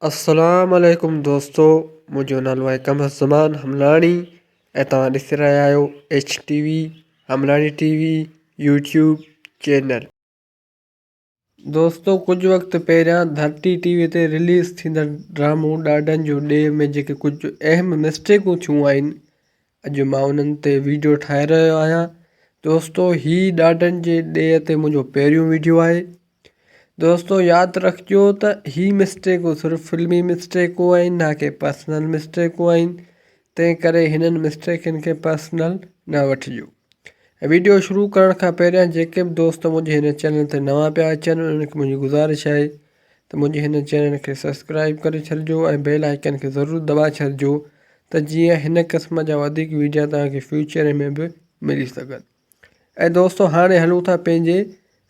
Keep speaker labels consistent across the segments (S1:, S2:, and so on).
S1: अस्सलाम वालेकुम दोस्तों, मुंहिंजो नालो आहे कमर ज़मान हमलाणी ऐं तव्हां ॾिसी रहिया आहियो HTV हमलाणी टीवी यूट्यूब चैनल। दोस्तों, कुझु वक़्तु पहिरियां धरती टीवी ते रिलीज़ थींदड़ ड्रामो ॾाॾनि जो ॾे में जेके कुझु अहम मिस्टेकूं थियूं आहिनि, अॼु मां उन्हनि ते वीडियो ठाहे रहियो आहियां। दोस्तों, हीउ ॾाॾनि जे ॾे ते मुंहिंजो पहिरियों वीडियो आहे। दोस्तों, यादि रखिजो त ही मिस्टेकूं सिर्फ़ु फिल्मी मिस्टेकूं आहिनि, ना कि पर्सनल मिस्टेकूं आहिनि। तंहिं करे हिननि मिस्टेकनि खे पर्सनल न वठिजो। वीडियो शुरू करण खां पहिरियां जेके बि दोस्त मुंहिंजे हिन चैनल ते नवां पिया अचनि, उन्हनि खे मुंहिंजी गुज़ारिश आहे त मुंहिंजे हिन चैनल खे सब्सक्राइब करे छॾिजो ऐं बेल आइकन खे ज़रूरु दॿाए छॾिजो त जीअं हिन क़िस्म जा वधीक वीडियो तव्हांखे फ्यूचर में बि मिली सघनि। ऐं दोस्तों, हाणे हलूं था पंहिंजे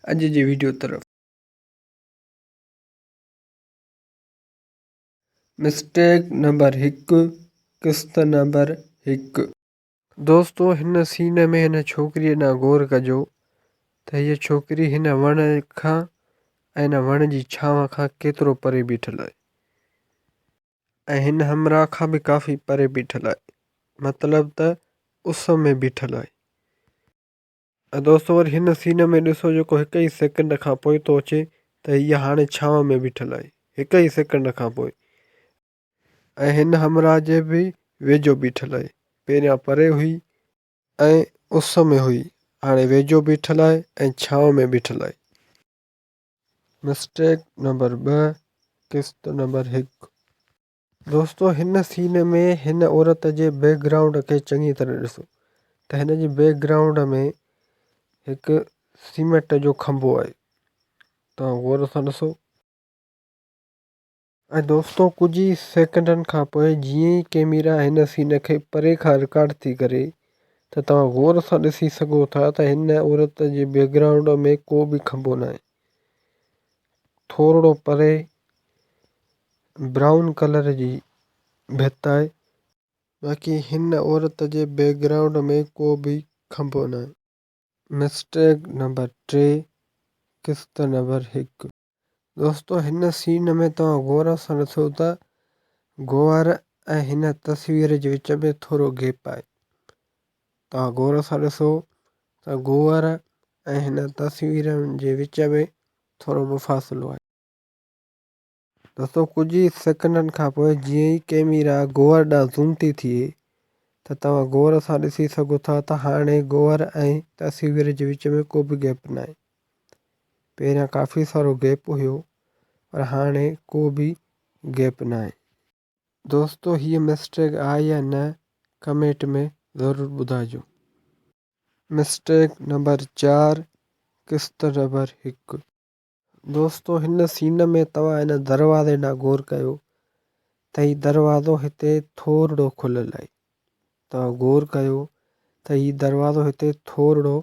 S1: अॼु जे वीडियो तरफ़। मिस्टेक नंबर 1, क़िस्त नंबर 1। दोस्तों, हिन सीन में हिन छोकिरीअ ॾांहुं गौर कजो त हीअ छोकिरी हिन वण खां ऐं हिन वण जी छांव खां केतिरो परे बीठल आहे ऐं हिन हमरा खां बि काफ़ी परे बीठल आहे, मतिलबु त उस में बीठल आहे। ऐं दोस्तों, वरी हिन सीन में ॾिसो जेको हिकु ई सेकेंड खां पोइ थो अचे त हीअ हाणे छांव में बीठल आहे, हिकु ई सेकेंड खां पोइ। ऐं हिन हमरा जे बि वेझो बीठल आहे। पहिरियां परे हुई ऐं उस में हुई, हाणे वेझो बीठल आहे ऐं छांव में बीठल आहे। मिस्टेक नंबर 2, क़िस्त नंबर 1। दोस्तों, हिन सीन में हिन औरत जे बैकग्राउंड खे चङी तरह ॾिसो त हिन जे बैकग्राउंड में हिकु सीमेंट जो खंभो आहे। तव्हां गौर सां ॾिसो। ऐं दोस्तों, कुझु ई सेकेंडनि खां पोइ जीअं ई कैमरा हिन सीन खे परे खां रिकॉर्ड थी करे त तव्हां गौर सां ॾिसी सघो था त हिन औरत जे बैकग्राउंड में को बि खंभो न आहे। थोरो परे ब्राउन कलर जी भित आहे, बाक़ी हिन औरत जे बैकग्राउंड में को बि खंभो न आहे। मिस्टेक नंबर 3, क़िस्त नंबर 1। दोस्तों, हिन सीन में तव्हां गौर सां ॾिसो त गोवर ऐं हिन तस्वीर जे विच में थोरो गैप आहे। तव्हां गौर सां ॾिसो त गोवर ऐं हिन तस्वीरनि जे विच में थोरो मुफ़ासिलो आहे। दोस्तों, कुझु ई सेकेंडनि खां पोइ जीअं ई कैमरा गोवर ॾांहुं ज़ूम थी थिए त तव्हां गौर सां ॾिसी सघो था त हाणे गोवर ऐं तस्वीर जे विच में को बि गैप न आहे। पहिरियां काफ़ी सारो गैप हुयो पर हाणे को बि गैप न आहे। दोस्तों, हीअ मिस्टेक आहे या न, कमेंट में ज़रूरु ॿुधाइजो। मिस्टेक नंबर 4, क़िस्त नंबर 1। दोस्तों, हिन सीन में तव्हां हिन दरवाज़े ॾांहुं गौर कयो त हीउ दरवाज़ो हिते थोरो खुलियलु आहे। तव्हां गौर कयो त हीउ दरवाज़ो हिते थोरो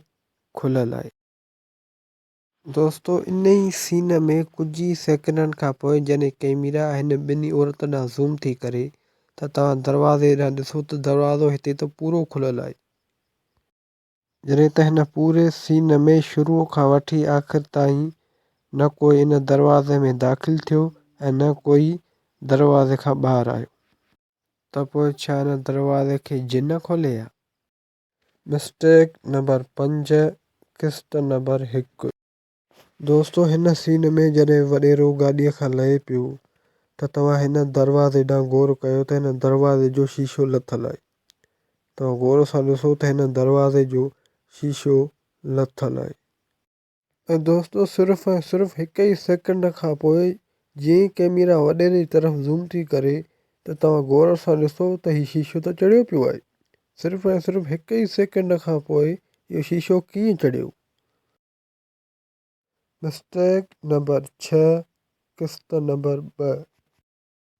S1: खुलियलु आहे। दोस्तों, इन ई सीन में कुझु ई सेकेंडनि खां पोइ जॾहिं कैमरा हिन ॿिन्ही औरत ॾांहुं ज़ूम थी करे त तव्हां दरवाज़े ॾांहुं ॾिसो त दरवाज़ो हिते त पूरो खुलियलु आहे। जॾहिं त हिन पूरे सीन में शुरूअ खां वठी आख़िर ताईं न कोई इन दरवाज़े में दाख़िल थियो ऐं न कोई दरवाज़े खां ॿाहिरि आयो, त पोइ छा हिन दरवाज़े खे जिन खोले या? मिस्टेक नंबर 5, क़िस्त नंबर 1। दोस्तों, हिन सीन में जॾहिं वॾेरो गाॾीअ खां लहे पियो त तव्हां हिन दरवाज़े ॾांहुं गौर कयो त हिन दरवाज़े जो शीशो लथलु आहे। तव्हां गौर सां ॾिसो त हिन दरवाज़े जो शीशो लथलु आहे। ऐं दोस्तों, सिर्फ़ु ऐं सिर्फ़ु हिकु ई सेकेंड खां पोइ जीअं ई कैमरा वॾेरे जी तरफ़ ज़ूम थी करे त तव्हां गौर सां ॾिसो त हीउ शीशो त चढ़ियो पियो आहे। सिर्फ़ु ऐं सिर्फ़ु हिकु ई सेकेंड खां पोइ इहो शीशो कीअं चढ़ियो? मिस्टेक नंबर 6, क़िस्त नंबर 2।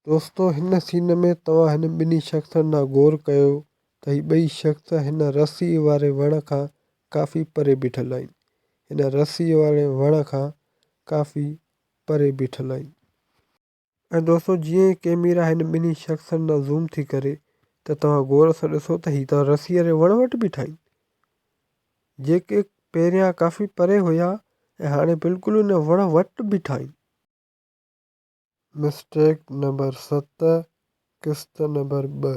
S1: दोस्तों, हिन सीन में तव्हां हिन ॿिन्ही शख़्सनि ॾांहुं गौर कयो त हीअ ॿई शख़्स हिन रसी वारे वण खां काफ़ी परे बीठल आहिनि। हिन रसी वारे वण खां काफ़ी परे बीठल आहिनि। ऐं दोस्तों, जीअं ई कैमरा हिन ॿिन्ही शख़्सनि ॾांहुं ज़ूम थी करे त तव्हां गौर सां ॾिसो त हीअ त रसीअ वारे वण वटि बीठा आहिनि, जेके पहिरियां काफ़ी परे हुया ऐं हाणे बिल्कुलु हिन वण वटि बीठा आहिनि। मिस्टेक नंबर 7 किस्त नंबर 2।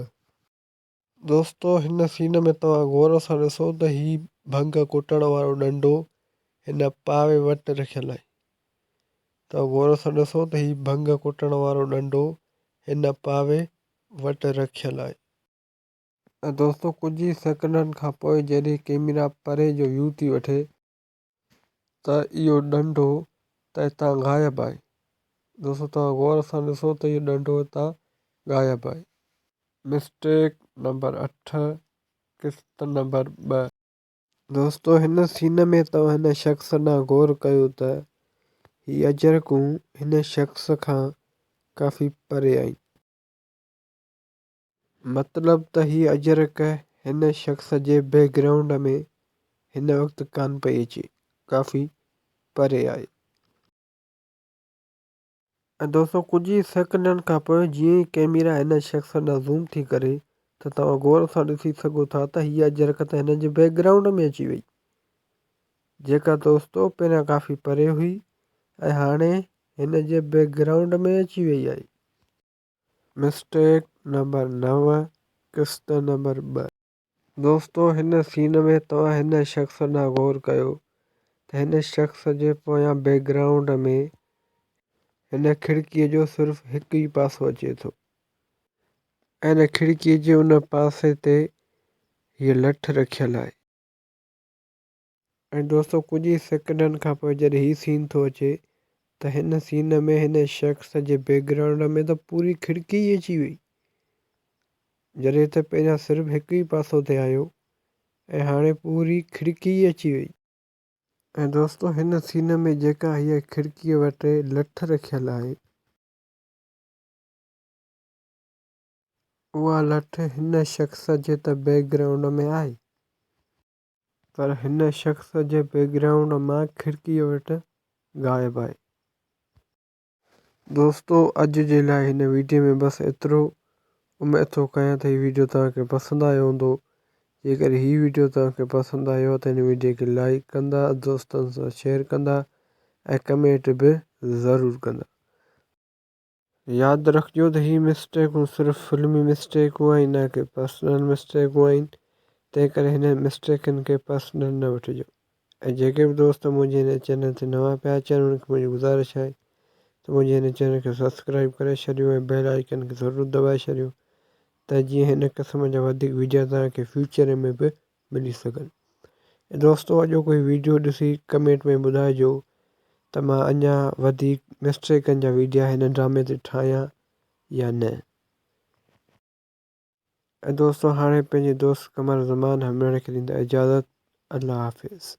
S1: दोस्तों हिन सीन में तव्हां गौर सां ॾिसो त ही भंग कुटण वारो डंडो हिन पावे वटि रखियल आहे। तव्हां गौर सां ॾिसो त ही भंग कुटण वारो डंडो हिन पावे वटि रखियल आहे। ऐं दोस्तों कुझु ई सेकंडनि खां पोइ जॾहिं कैमरा परे जो व्यू थी वठे त इहो डंडो त हितां ग़ाइबु आहे। दोस्तों तव्हां गौर सां ॾिसो त इहो डंडो हितां ग़ाइबु आहे। मिस्टेक नंबर 8 किस्त नंबर 2। दोस्तों हिन सीन में तव्हां हिन शख़्स ॾांहुं गौर कयो त हीअ अजरकूं हिन शख़्स खां काफ़ी परे आहिनि। मतिलब त हीअ अजरक हिन शख़्स जे बैकग्राउंड में हिन वक़्तु कान पई अचे, काफ़ी परे आहे। ऐं दोस्तों कुझु ई सेकंडनि खां पोइ जीअं ई कैमरा हिन शख़्स ॾांहुं ज़ूम थी करे त तव्हां गौर सां ॾिसी सघो था त हीअ अजरक त हिन जे बैकग्राउंड में अची वई, जेका दोस्तों पहिरियां काफ़ी परे हुई ऐं हाणे हिन जे बैकग्राउंड में अची वई आहे। मिस्टेक नंबर 9 किस्त नंबर 2। दोस्तों हिन सीन में तव्हां हिन शख़्स ॾांहुं गौर कयो त हिन शख़्स जे पोयां बैकग्राउंड में हिन खिड़कीअ जो सिर्फ़ु हिकु ई पासो अचे थो ऐं हिन खिड़कीअ जे उन पासे ते हीअ लठ रखियल आहे। ऐं दोस्तों कुझु ई सेकंडनि खां पोइ जॾहिं हीउ सीन थो अचे त हिन सीन में हिन शख़्स जे बैकग्राउंड में त पूरी खिड़की ई अची वई, जॾहिं त पहिरियां सिर्फ़ु हिकु ई पासो ते आयो ऐं हाणे पूरी खिड़की ई अची वई। ऐं दोस्तों हिन सीन में जेका हीअ खिड़कीअ वटि लठ रखियल आहे उहा लठ हिन शख़्स जे त बैकग्राउंड में आहे, पर हिन शख़्स जे बैकग्राउंड मां खिड़कीअ वटि ग़ाइबु आहे। दोस्तों अॼु जे लाइ हिन वीडियो में बसि एतिरो। उमेद थो कयां त हीउ वीडियो तव्हांखे पसंदि आयो हूंदो। जेकर हीउ वीडियो तव्हांखे पसंदि आयो त हिन वीडियो खे लाइक कंदा, दोस्तनि सां शेयर कंदा ऐं कमेंट बि ज़रूरु कंदा। यादि रखिजो त हीअ मिस्टेकूं सिर्फ़ु फिल्मी मिस्टेकूं आहिनि, न कि पर्सनल मिस्टेकूं आहिनि। तंहिं करे हिन मिस्टेकनि खे पर्सनल न वठिजो। ऐं जेके बि दोस्त मुंहिंजे हिन चैनल ते नवां पिया अचनि उनखे मुंहिंजी गुज़ारिश आहे त मुंहिंजे हिन चैनल खे सब्सक्राइब करे छॾियो ऐं बेल आइकन खे ज़रूरु दॿाए छॾियो त जीअं हिन क़िस्म जा वधीक वीडियो तव्हांखे फ्यूचर में बि मिली सघनि। ऐं दोस्तों अॼो कोई वीडियो ॾिसी कमेंट में ॿुधाइजो त मां अञा वधीक मिस्टेकनि जा वीडिया हिन ड्रामे ते ठाहियां या न। ऐं दोस्तों हाणे पंहिंजे दोस्त कमर ज़मान हमराणी खे ॾींदा इजाज़त। अल्लाह हाफ़िज़।